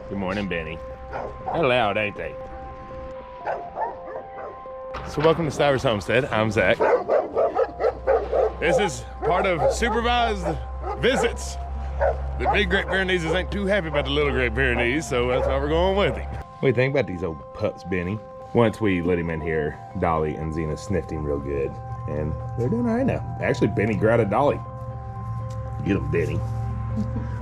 Good morning, Benny. They're loud, ain't they? So welcome to Stivers Homestead. I'm Zach. This is part of supervised visits. The big Great Pyrenees ain't too happy about the little Great Pyrenees, so that's why we're going with him. What do you think about these old pups, Benny? Once we let him in here, Dolly and Xena sniffed him real good, and they're doing all right now. Actually, Benny grouted Dolly. Get him, Benny.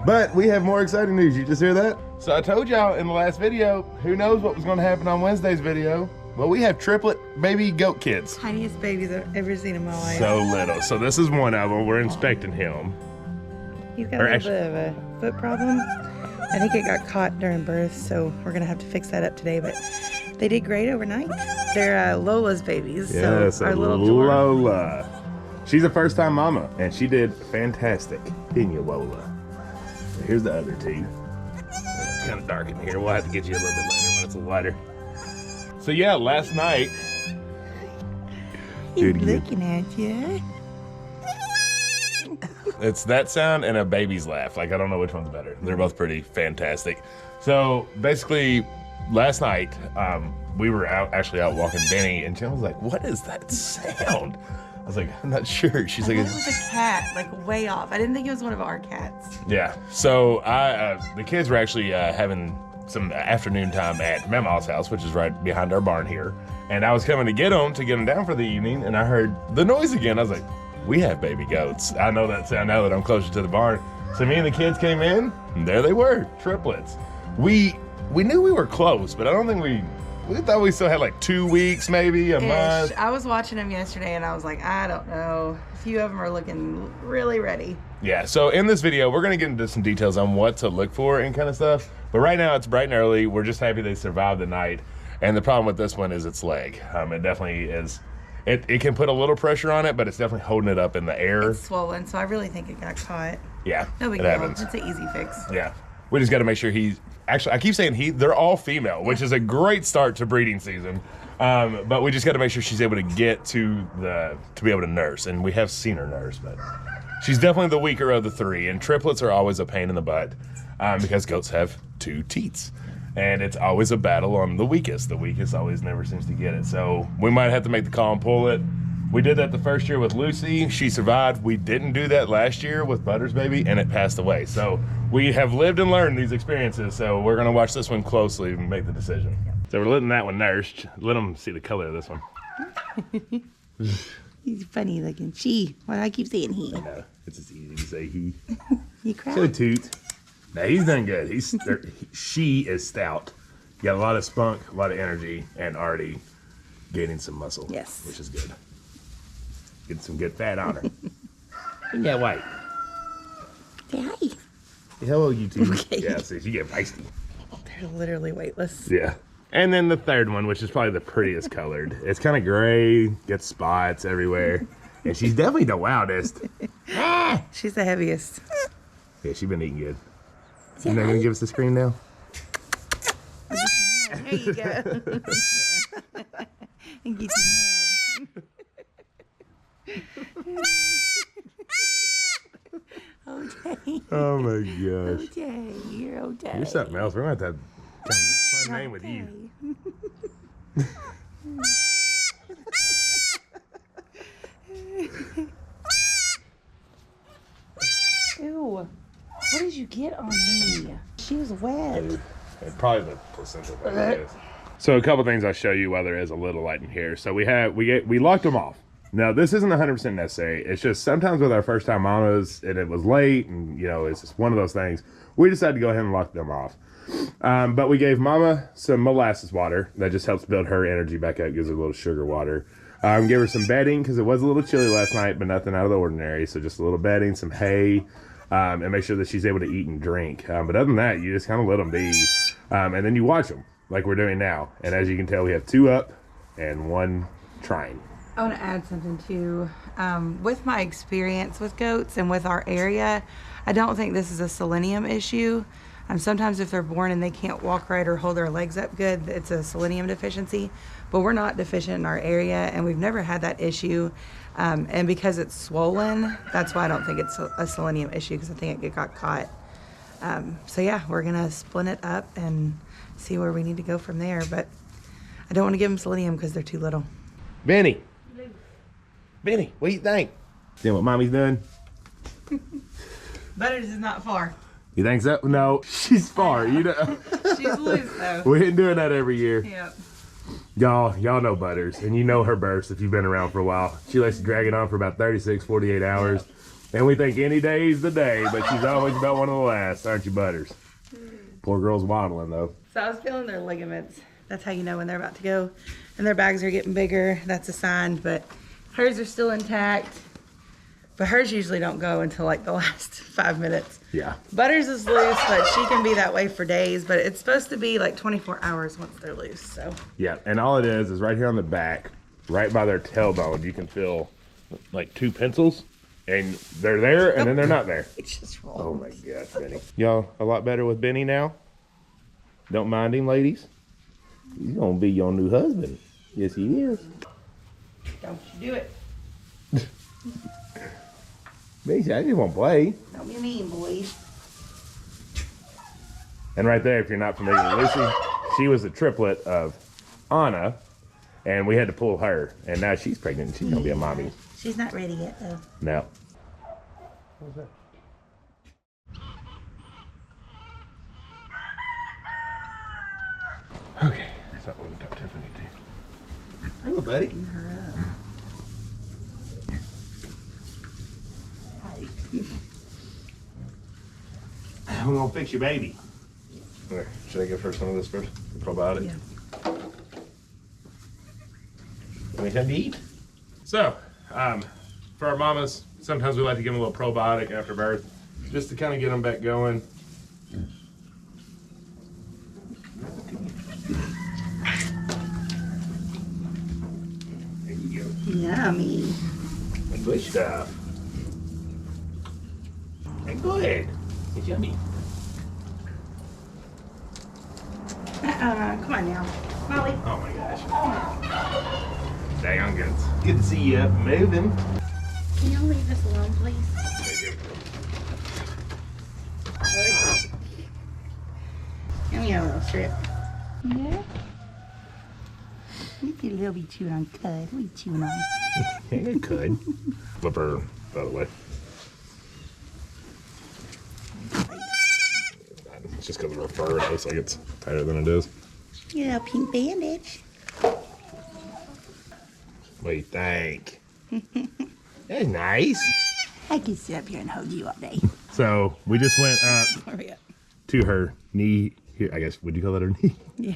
But we have more exciting news. You just hear that? So I told y'all in the last video, who knows what was going to happen on Wednesday's video. Well, we have triplet baby goat kids. Tiniest babies I've ever seen in my life. So little. So this is one of them. We're inspecting him. He's got a little bit of a foot problem. I think it got caught during birth, so we're going to have to fix that up today. But they did great overnight. They're Lola's babies. Yes, so our little Lola. She's a first-time mama, and she did fantastic. Didn't you, Lola? Here's the other two. It's kind of dark in here. We'll have to get you a little bit later when it's a lighter. So yeah, last night. He's looking at you. It's that sound and a baby's laugh. Like, I don't know which one's better. They're both pretty fantastic. So basically, last night, we were actually out walking Benny, and Jen was like, "What is that sound?" I was like, "I'm not sure." She's like, "It was a cat, like way off. I didn't think it was one of our cats." Yeah. So the kids were actually having some afternoon time at Mama's house, which is right behind our barn here. And I was coming to get them down for the evening, and I heard the noise again. I was like, "We have baby goats." I know that sound now that I'm closer to the barn. So me and the kids came in, and there they were, triplets. We knew we were close, but I don't think we thought we still had like 2 weeks, maybe a month. I was watching them yesterday, and I was like, I don't know. A few of them are looking really ready. Yeah, so in this video, we're gonna get into some details on what to look for and kind of stuff. But right now, it's bright and early. We're just happy they survived the night. And the problem with this one is its leg. It definitely is. It can put a little pressure on it, but it's definitely holding it up in the air. It's swollen, so I really think it got caught. Yeah, no big it deal. happens. It's an easy fix. Yeah, we just got to make sure he's. Actually, I keep saying they're all female, which is a great start to breeding season. But we just got to make sure she's able to get to be able to nurse, and we have seen her nurse, but she's definitely the weaker of the three. And triplets are always a pain in the butt because goats have 2 teats, and it's always a battle on the weakest. The weakest always never seems to get it, so we might have to make the call and pull it. We did that the first year with Lucy. She survived. We didn't do that last year with Butter's baby, and it passed away. So we have lived and learned these experiences. So we're going to watch this one closely and make the decision. So we're letting that one nurse. Let them see the color of this one. He's funny looking. Why do I keep saying he? I know. It's just easy to say he. You cry? So toot. Now he's done good. She is stout. Got a lot of spunk, a lot of energy, and already gaining some muscle. Yes. Which is good. Getting some good fat on her. Isn't that white? Say hi. Hello, you two. Okay. Yeah, see, she get feisty. They're literally weightless. Yeah. And then the third one, which is probably the prettiest colored. It's kind of gray, gets spots everywhere. And she's definitely the wildest. She's the heaviest. Yeah, she's been eating good. You're not going to give us the screen now? There you go. And get you mad. Okay. Oh my gosh. Okay, you're okay. You're something else. We're going to have to have a fun name with you. Ew. What did you get on me? She was wet. And probably the placenta thing it is. So a couple things I'll show you while there is a little light in here. So we locked them off. Now this isn't 100% necessary. It's just sometimes with our first time mamas and it was late and it's just one of those things. We decided to go ahead and lock them off. But we gave Mama some molasses water that just helps build her energy back up, gives her a little sugar water. Gave her some bedding because it was a little chilly last night, but nothing out of the ordinary. So just a little bedding, some hay, and make sure that she's able to eat and drink. But other than that, you just kind of let them be. And then you watch them like we're doing now. And as you can tell, we have 2 up and 1 trying. I want to add something too. With my experience with goats and with our area, I don't think this is a selenium issue. Sometimes if they're born and they can't walk right or hold their legs up good, it's a selenium deficiency. But we're not deficient in our area, and we've never had that issue. And because it's swollen, that's why I don't think it's a selenium issue, because I think it got caught. So yeah, we're gonna split it up and see where we need to go from there. But I don't want to give them selenium because they're too little. Benny. Benny, what do you think? See what mommy's doing? Butters is not far. You think so? No, she's far. You know. She's loose though. We ain't doing that every year. Yep. Y'all know Butters, and you know her burst if you've been around for a while. She likes to drag it on for about 36, 48 hours. Yep. And we think any day is the day, but she's always about one of the last, aren't you, Butters? Poor girl's waddling, though. So I was feeling their ligaments. That's how you know when they're about to go. And their bags are getting bigger. That's a sign, but hers are still intact. But hers usually don't go until like the last 5 minutes. Yeah. Butters is loose, but she can be that way for days. But it's supposed to be like 24 hours once they're loose, so. Yeah, and all it is right here on the back, right by their tailbone, you can feel like 2 pencils. And they're there, and then they're not there. It just rolls. Oh my gosh, Benny. Y'all a lot better with Benny now? Don't mind him, ladies. He's gonna be your new husband. Yes, he is. Don't you do it. Benny, I just want to play. Don't be mean, boys. And right there, if you're not familiar with Lucy, she was a triplet of Anna, and we had to pull her. And now she's pregnant, and she's gonna be a mommy. She's not ready yet, though. No. What was that? Okay, I thought we would talk Tiffany too. Hello, buddy. Her up. Hi. We're gonna fix your baby. There, should I give her some of this first? The probiotic? Yeah. Anything to eat? So, for our mamas, sometimes we like to give them a little probiotic after birth, just to kind of get them back going. There you go. Yummy. Good stuff. And go ahead. It's yummy. Come on now. Molly. Oh my gosh. Dang good. Good to see you up and moving. Can y'all leave us alone, please? Give me a little strip. Yeah? You could a little be chewing on cud. What are you chewing on? Yeah, it could. Flip her the other way. It's just because of her fur. It looks like it's tighter than it is. Yeah, pink bandage. What do you think? That's nice. I can sit up here and hold you all day. So we just went up Where we at? to her knee. Here, I guess, would you call that her knee? Yeah.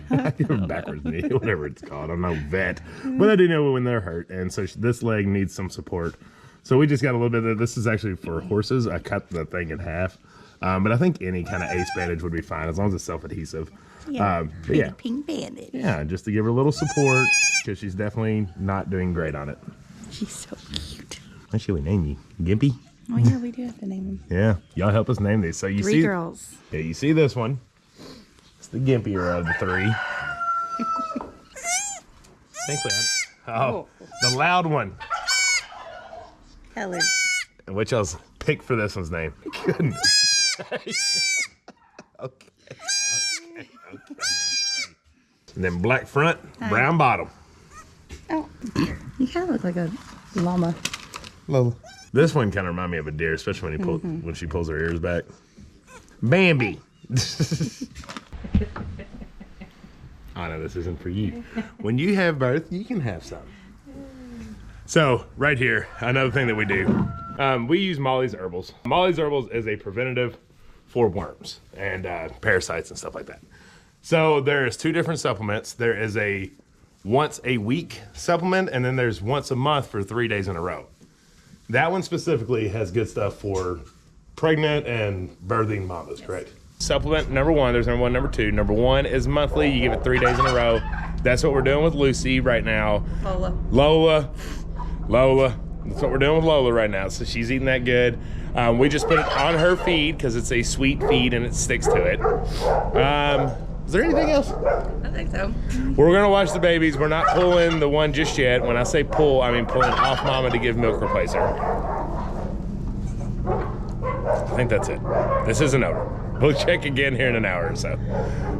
Backwards knee, whatever it's called. I'm no vet, but I do know when they're hurt, and so this leg needs some support. So we just got a little bit of this. Is actually for horses. I cut the thing in half, but I think any kind of ace bandage would be fine as long as it's self-adhesive. Yeah. But yeah, Pink bandage. yeah, just to give her a little support because she's definitely not doing great on it. She's so cute. What should we name you? Gimpy? Oh yeah, we do have to name them. Yeah, y'all help us name these. So you 3 see, girls. yeah, you see this one. It's the gimpier of the 3. Thankfully, the loud one. Helen. And which else pick for this one's name? Goodness. Okay. And then black front, brown bottom. Oh, you kind of look like a llama. Lola. This one kind of reminds me of a deer, especially when when she pulls her ears back. Bambi. I know this isn't for you. When you have birth, you can have some. So right here, another thing that we do, we use Molly's Herbals. Molly's Herbals is a preventative for worms and parasites and stuff like that. So there's 2 different supplements. There is a once a week supplement, and then there's once a month for 3 days in a row. That one specifically has good stuff for pregnant and birthing mamas, correct? Supplement number 1, there's number 1, number 2. Number 1 is monthly, you give it 3 days in a row. That's what we're doing with Lucy right now. Lola. That's what we're doing with Lola right now. So she's eating that good. We just put it on her feed because it's a sweet feed and it sticks to it. Is there anything else? I think so. We're gonna watch the babies. We're not pulling the one just yet. When I say pull, I mean pulling off mama to give milk replacer. I think that's it. This isn't over. We'll check again here in an hour or so.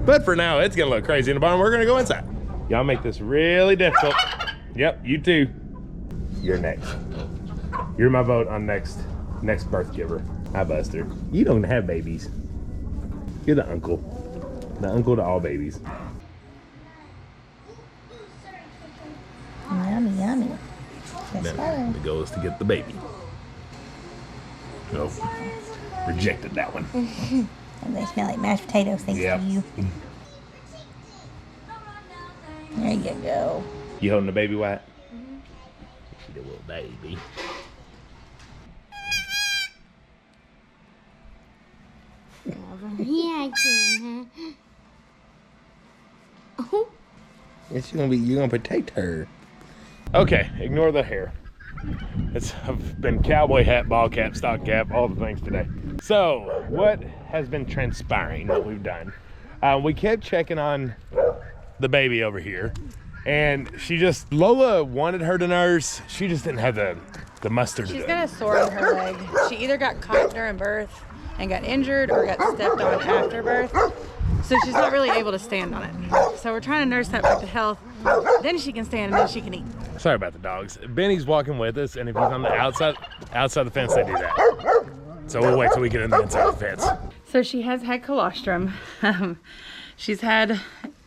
But for now, it's gonna look crazy in the barn. We're gonna go inside. Y'all make this really difficult. Yep, you too. You're next. You're my vote on next birth giver. Hi, Buster. You don't have babies. You're the uncle. The uncle to all babies. Yummy, yummy. Then the goal is to get the baby. Oh, rejected that one. And they smell like mashed potatoes, thanks Yep. to you. There you go. You holding the baby, White? She's a little baby. Yeah, Yes, you're gonna protect her. Okay, ignore the hair. I've been cowboy hat, ball cap, stock cap, all the things today. So, what has been transpiring that we've done? We kept checking on the baby over here, and Lola wanted her to nurse. She just didn't have the mustard to do She's it. got a sore on her leg. She either got caught during birth and got injured or got stepped on after birth. So she's not really able to stand on it. So we're trying to nurse that back to health. Then she can stand and then she can eat. Sorry about the dogs. Benny's walking with us, and if he's on the outside the fence, they do that. So we'll wait till we get in the inside the fence. So she has had colostrum. She's had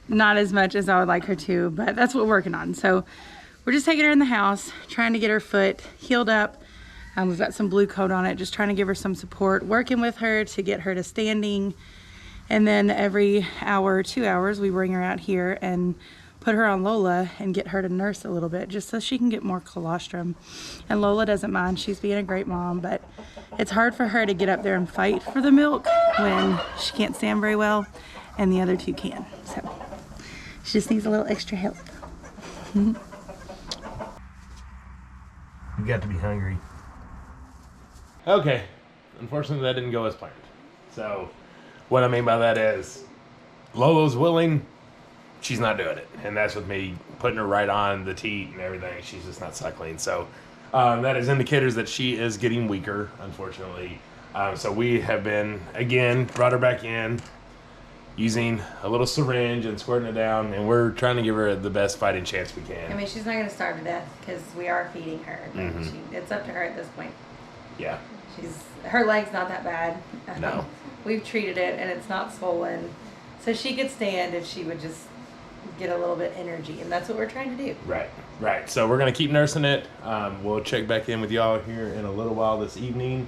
not as much as I would like her to, but that's what we're working on. So we're just taking her in the house, trying to get her foot healed up. We've got some blue coat on it, just trying to give her some support, working with her to get her to standing. And then every hour, 2 hours, we bring her out here and put her on Lola and get her to nurse a little bit just so she can get more colostrum. And Lola doesn't mind. She's being a great mom, but it's hard for her to get up there and fight for the milk when she can't stand very well and the other two can. So she just needs a little extra help. You got to be hungry. Okay, unfortunately that didn't go as planned. So what I mean by that is Lola's willing, she's not doing it. And that's with me putting her right on the teat and everything. She's just not suckling. So that is indicators that she is getting weaker, unfortunately. So we have been, again, brought her back in using a little syringe and squirting it down. And we're trying to give her the best fighting chance we can. I mean, she's not going to starve to death because we are feeding her. But it's up to her at this point. Yeah. Her leg's not that bad. No. We've treated it and it's not swollen. So she could stand if she would just get a little bit energy, and that's what we're trying to do. Right. So we're gonna keep nursing it. We'll check back in with y'all here in a little while this evening.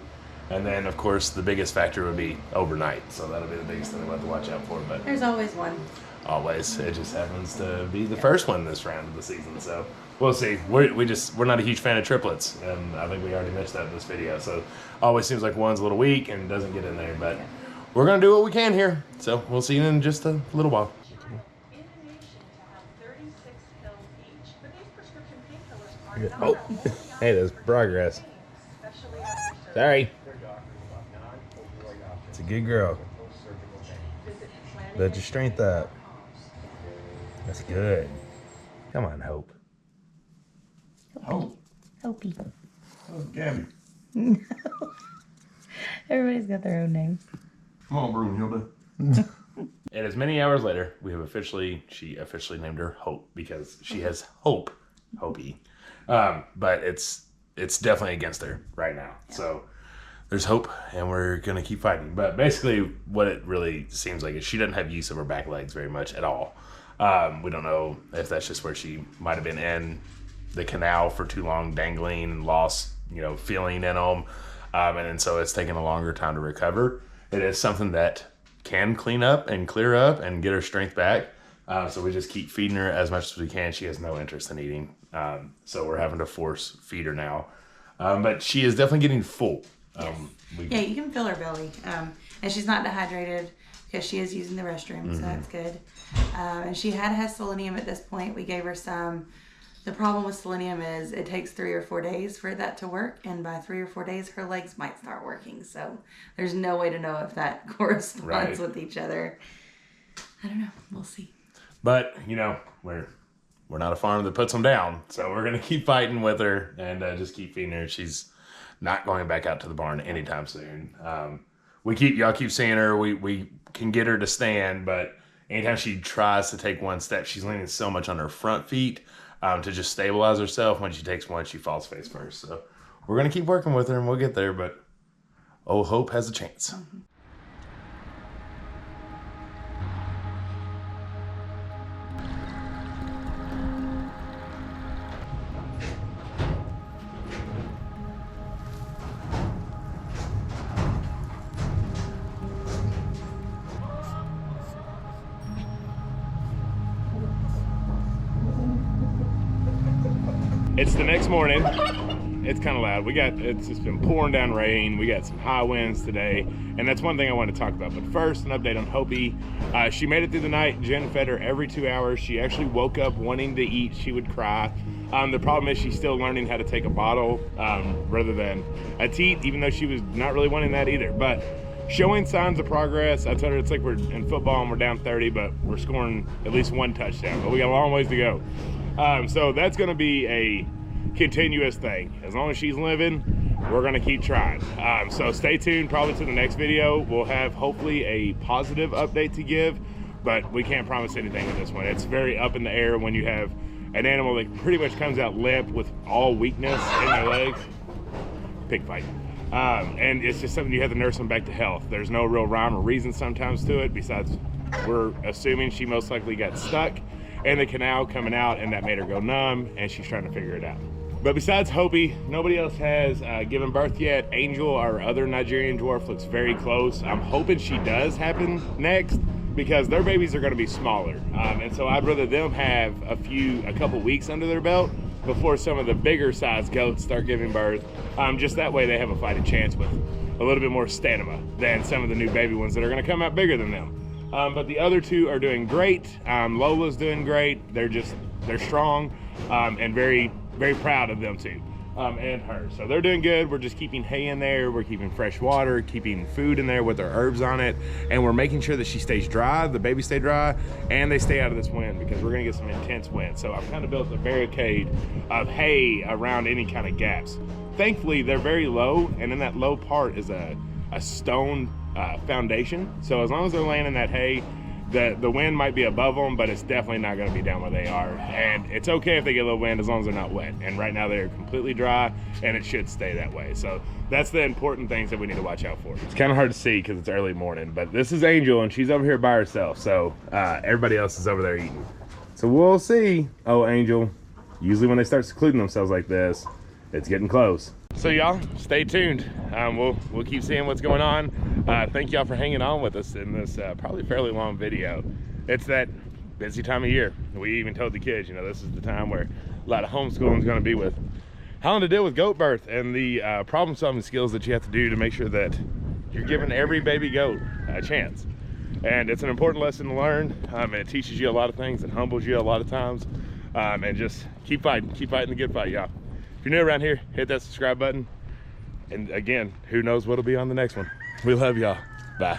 And then of course the biggest factor would be overnight. So that'll be the biggest thing we'll have to watch out for. But There's always one. always, it just happens to be the first one this round of the season. So we'll see. We're not a huge fan of triplets, and I think we already mentioned that in this video. So always seems like one's a little weak and doesn't get in there, but we're gonna do what we can here. So we'll see you in just a little while. Oh, hey, there's progress. Sorry. It's a good girl. Build your strength up. That's good. Come on, Hope. Hope. Opie. Oh, Gabby. Everybody's got their own name. Come on, Brunhilde. And as many hours later, she officially named her Hope because she has hope, Hopi. But it's definitely against her right now. Yeah. So there's hope, and we're gonna keep fighting. But basically, what it really seems like is she doesn't have use of her back legs very much at all. We don't know if that's just where she might have been in the canal for too long, dangling, and lost, feeling in them, and then so it's taken a longer time to recover. It is something that can clean up and clear up and get her strength back. So we just keep feeding her as much as we can. She has no interest in eating. So we're having to force feed her now. But she is definitely getting full. Yes. You can feel her belly. And she's not dehydrated because she is using the restroom, so that's good. And she has selenium at this point. We gave her some. The problem with selenium is it takes 3 or 4 days for that to work, and by 3 or 4 days, her legs might start working. So there's no way to know if that corresponds with each other. I don't know. We'll see. But we're not a farm that puts them down, so we're gonna keep fighting with her and just keep feeding her. She's not going back out to the barn anytime soon. y'all keep seeing her. We can get her to stand, but anytime she tries to take one step, she's leaning so much on her front feet to just stabilize herself. When she takes one, she falls face first. So we're gonna keep working with her, and we'll get there. But oh, Hope has a chance. It's the next morning. It's kind of loud. It's just been pouring down rain. We got some high winds today, and that's one thing I want to talk about. But first, an update on Hopi. She made it through the night. Jen fed her every 2 hours. She actually woke up wanting to eat. She would cry. The problem is she's still learning how to take a bottle rather than a teat, even though she was not really wanting that either. But showing signs of progress. I told her it's like we're in football and we're down 30, but we're scoring at least one touchdown. But we got a long ways to go. So that's going to be a continuous thing. As long as she's living, we're going to keep trying. So stay tuned probably to the next video. We'll have hopefully a positive update to give, but we can't promise anything with this one. It's very up in the air when you have an animal that pretty much comes out limp with all weakness in their legs. Pig fight. And it's just something you have to nurse them back to health. There's no real rhyme or reason sometimes to it, besides we're assuming she most likely got stuck in the canal coming out, and that made her go numb, and she's trying to figure it out. But besides Hopi, nobody else has given birth yet. Angel, our other Nigerian dwarf, looks very close. I'm hoping she does happen next, because their babies are going to be smaller, and so I'd rather them have a couple weeks under their belt before some of the bigger size goats start giving birth. Just that way they have a fighting chance with a little bit more stamina than some of the new baby ones that are going to come out bigger than them. But the other two are doing great. Lola's doing great. They're strong, and very, very proud of them too, and her. So they're doing good. We're just keeping hay in there. We're keeping fresh water, keeping food in there with our herbs on it, and we're making sure that she stays dry, the babies stay dry, and they stay out of this wind, because we're gonna get some intense wind. So I've kind of built a barricade of hay around any kind of gaps. Thankfully, they're very low, and in that low part is a stone foundation. So as long as they're laying in that hay, the wind might be above them, but it's definitely not going to be down where they are. And it's okay if they get a little wind as long as they're not wet. And right now they're completely dry, and it should stay that way. So that's the important things that we need to watch out for. It's kind of hard to see because it's early morning, but this is Angel, and she's over here by herself. So everybody else is over there eating. So we'll see. Oh, Angel, usually when they start secluding themselves like this, it's getting close. So y'all, stay tuned. We'll keep seeing what's going on. Thank y'all for hanging on with us in this probably fairly long video. It's that busy time of year. We even told the kids, you know, this is the time where a lot of homeschooling is going to be with how to deal with goat birth and the problem solving skills that you have to do to make sure that you're giving every baby goat a chance. And it's an important lesson to learn. It teaches you a lot of things. It humbles you a lot of times. And just keep fighting the good fight, y'all. If you're new around here, hit that subscribe button. And again, who knows what'll be on the next one. We love y'all. Bye.